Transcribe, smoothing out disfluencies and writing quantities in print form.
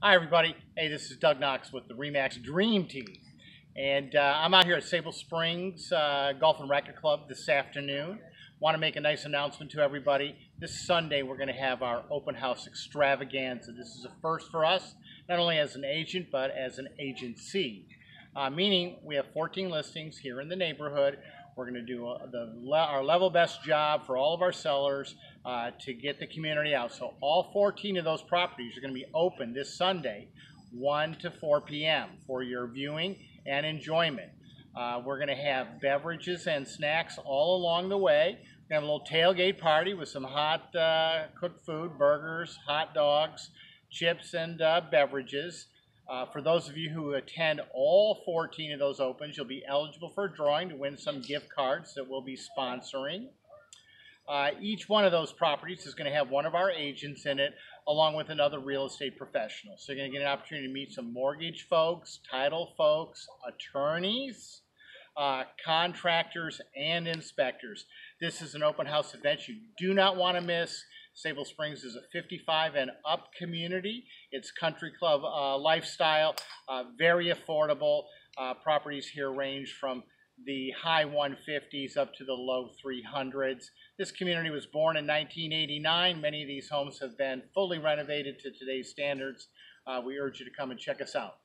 Hi, everybody. Hey, this is Doug Knox with the Remax Dream Team. And I'm out here at Sable Springs Golf and Racquet Club this afternoon. Want to make a nice announcement to everybody. This Sunday, we're going to have our open house extravaganza. This is a first for us, not only as an agent, but as an agency. Meaning we have 14 listings here in the neighborhood. We're going to do our level best job for all of our sellers to get the community out. So all 14 of those properties are going to be open this Sunday, 1 to 4 p.m. for your viewing and enjoyment. We're going to have beverages and snacks all along the way. We're going to have a little tailgate party with some hot cooked food, burgers, hot dogs, chips, and beverages. For those of you who attend all 14 of those opens, you'll be eligible for a drawing to win some gift cards that we'll be sponsoring. Each one of those properties is going to have one of our agents in it, along with another real estate professional. So you're going to get an opportunity to meet some mortgage folks, title folks, attorneys, contractors, and inspectors. This is an open house event you do not want to miss. Sable Springs is a 55 and up community. It's country club lifestyle, very affordable. Properties here range from the high 150s up to the low 300s. This community was born in 1989. Many of these homes have been fully renovated to today's standards. We urge you to come and check us out.